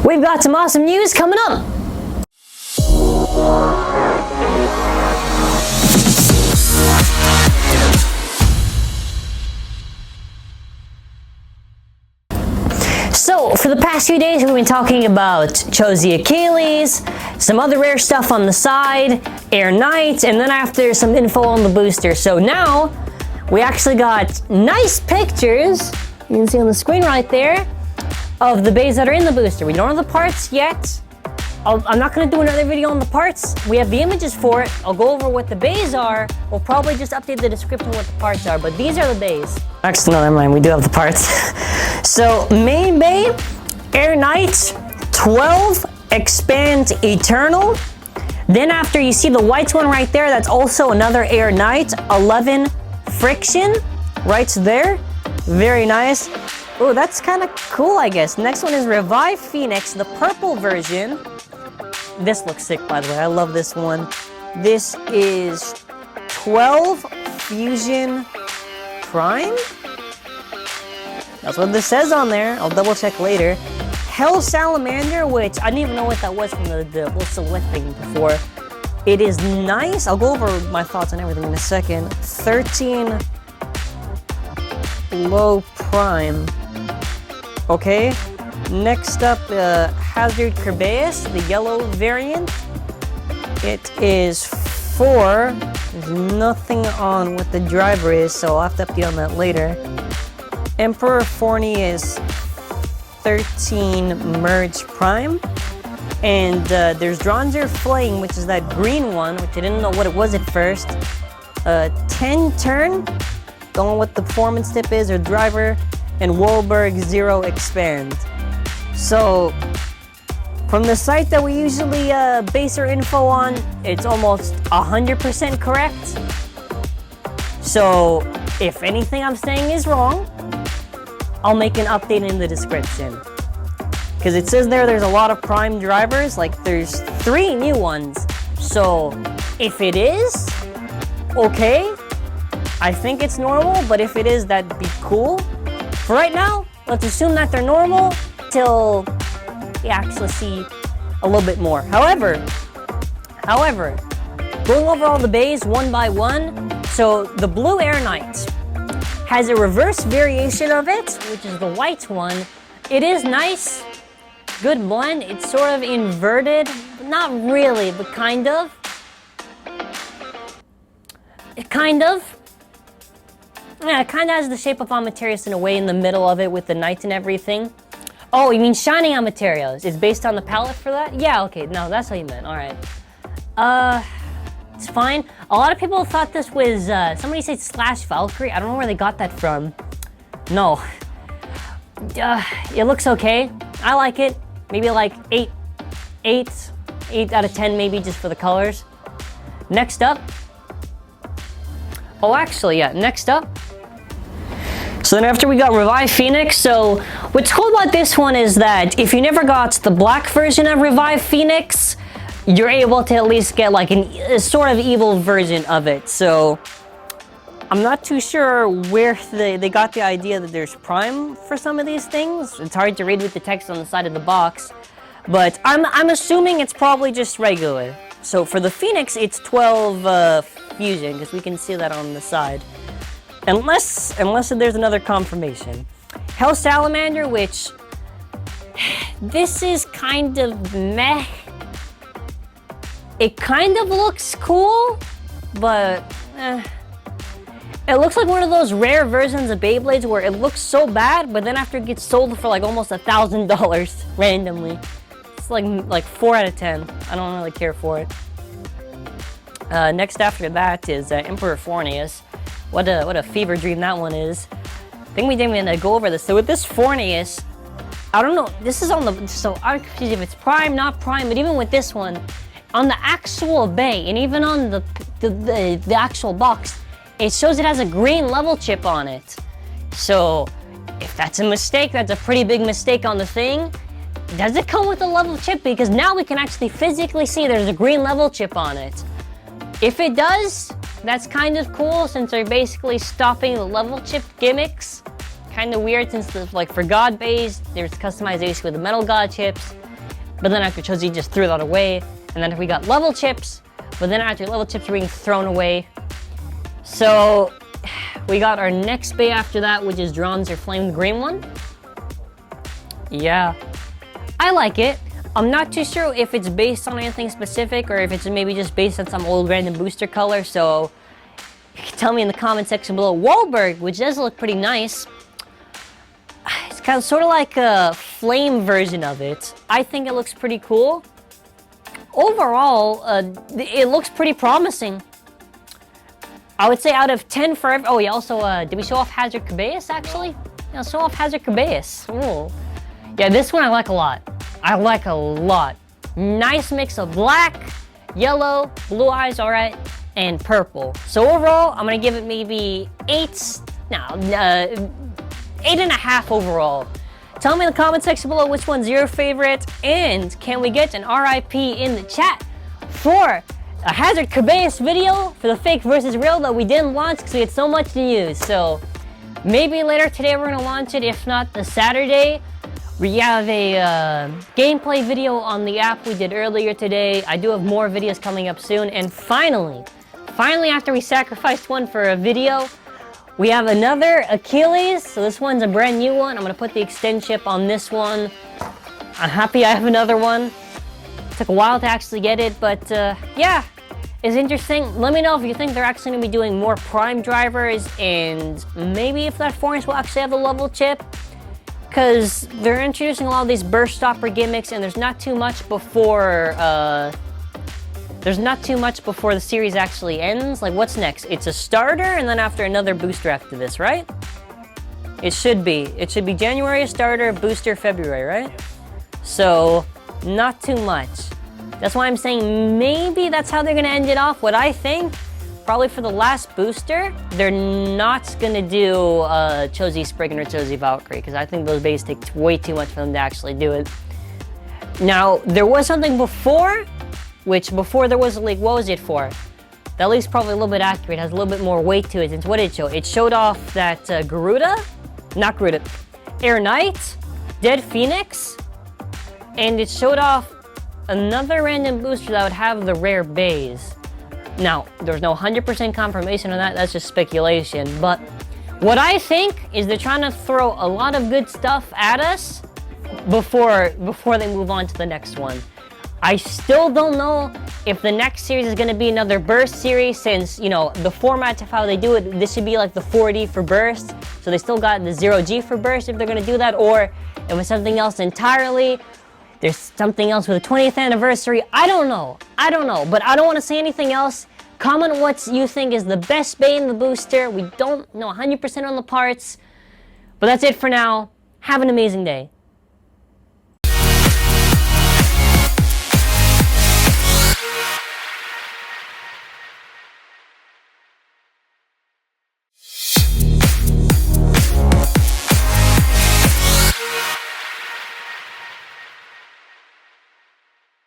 we've got some awesome news coming up. So, for the past few days, we've been talking about Cho-z Achilles, some other rare stuff on the side, Air Knights, and then after some info on the booster. So now, we actually got nice pictures, you can see on the screen right there, of the bays that are in the booster. We don't have the parts yet. I'm not going to do another video on the parts. We have the images for it. I'll go over what the bays are. We'll probably just update the description of what the parts are, but these are the bays. Actually, no, never mind. We do have the parts. So, main bay, Air Knights, 12, Expand Eternal. Then after, you see the white one right there. That's also another Air Knight, 11, Friction, right there. Very nice. Oh, that's kind of cool, I guess. Next one is Revive Phoenix, the purple version. This looks sick, by the way. I love this one. This is 12 Fusion Prime? That's what this says on there. I'll double check later. Hell Salamander, which I didn't even know what that was from the little select thing before. It is nice. I'll go over my thoughts on everything in a second. 13 Low Prime. Okay. Next up, Hazard Kerbeus, the yellow variant. It is 4. There's nothing on what the driver is, so I'll have to update on that later. Emperor Forneus 13 Merge Prime. And there's Dronzer Flame, which is that green one, which I didn't know what it was at first. 10 Turn, don't know what the performance tip is or driver. And Wahlberg 0 Expand. So, from the site that we usually base our info on, it's almost 100% correct. So, if anything I'm saying is wrong, I'll make an update in the description. Because it says there's a lot of prime drivers, like there's 3 new ones. So, if it is, okay, I think it's normal, but if it is, that'd be cool. For right now, let's assume that they're normal till we actually see a little bit more. However, going over all the bays one by one, so the blue Air Knight has a reverse variation of it, which is the white one. It is nice, good blend. It's sort of inverted, not really, but kind of. Yeah, it kind of has the shape of Amaterius in a way in the middle of it with the knights and everything. Oh, you mean Shining Amaterius? It's based on the palette for that? Yeah, okay, no, that's what you meant, alright. It's fine. A lot of people thought this was, somebody said Slash Valkyrie. I don't know where they got that from. No. It looks okay. I like it. Maybe like 8 out of 10 maybe just for the colors. Next up. Oh, actually, yeah, next up. So then after we got Revive Phoenix, so what's cool about this one is that if you never got the black version of Revive Phoenix, you're able to at least get like a sort of evil version of it. So I'm not too sure where they got the idea that there's Prime for some of these things. It's hard to read with the text on the side of the box, but I'm assuming it's probably just regular. So for the Phoenix, it's 12 Fusion, because we can see that on the side. Unless there's another confirmation. Hell Salamander, which this is kind of meh. It kind of looks cool, but it looks like one of those rare versions of Beyblades where it looks so bad, but then after it gets sold for like almost $1,000 randomly. It's like 4 out of 10. I don't really care for it. Next after that is Emperor Forneus. What a fever dream that one is. I think we didn't even go over this. So with this Forneus, I don't know. This is on the, so I'm confused if it's prime, not prime, but even with this one, on the actual bay and even on the actual box, it shows it has a green level chip on it. So if that's a mistake, that's a pretty big mistake on the thing. Does it come with a level chip? Because now we can actually physically see there's a green level chip on it. If it does, that's kind of cool since they're basically stopping the level chip gimmicks. Kind of weird since like for God based, there's customization with the metal God chips. but then after Cho-z just threw that away. And then we got level chips, but then after level chips were being thrown away. So we got our next bay after that, which is Dronzer Flame Green one. Yeah, I like it. I'm not too sure if it's based on anything specific or if it's maybe just based on some old random booster color, so you can tell me in the comment section below. Wahlberg, which does look pretty nice. It's kind of sort of like a flame version of it. I think it looks pretty cool. Overall, it looks pretty promising. I would say out of 10 for every... Oh, yeah, also, did we show off Hazard Kerbeus, actually? Yeah, show off Hazard Kerbeus. Ooh. Yeah, this one I like a lot. I like a lot. Nice mix of black, yellow, blue eyes, alright, and purple. So overall, I'm gonna give it maybe 8.5 overall. Tell me in the comment section below which one's your favorite, and can we get an RIP in the chat for a Hazard Kerbeus video for the fake versus real that we didn't launch because we had so much to use. So maybe later today we're gonna launch it, if not the Saturday. We have a gameplay video on the app we did earlier today. I do have more videos coming up soon, and finally after we sacrificed one for a video, we have another Achilles. So this one's a brand new one. I'm gonna put the extend chip on this one. I'm happy I have another one. It took a while to actually get it, but yeah, it's interesting. Let me know if you think they're actually gonna be doing more prime drivers, and maybe if that Forneus will actually have the level chip, because they're introducing a lot of these burst stopper gimmicks, and there's not too much before the series actually ends. Like, what's next? It's a starter, and then after another booster after this, right? It should be January a starter, booster February, right? So, not too much. That's why I'm saying maybe that's how they're gonna end it off. What I think, probably for the last booster, they're not gonna do Cho-z Spriggan or Cho-z Valkyrie, because I think those bays take way too much for them to actually do it. Now, there was something before, before there was, like, what was it for? That league's probably a little bit accurate, has a little bit more weight to it. It's what it showed. It showed off that Air Knight, Dead Phoenix, and it showed off another random booster that would have the rare bays. Now, there's no 100% confirmation on that, that's just speculation, but what I think is they're trying to throw a lot of good stuff at us before they move on to the next one. I still don't know if the next series is going to be another burst series, since, you know, the format of how they do it, this should be like the 4D for burst, so they still got the 0G for burst if they're going to do that, or if it's something else entirely. There's something else with the 20th anniversary. I don't know, but I don't want to say anything else. Comment what you think is the best bay in the booster. We don't know 100% on the parts, but that's it for now. Have an amazing day.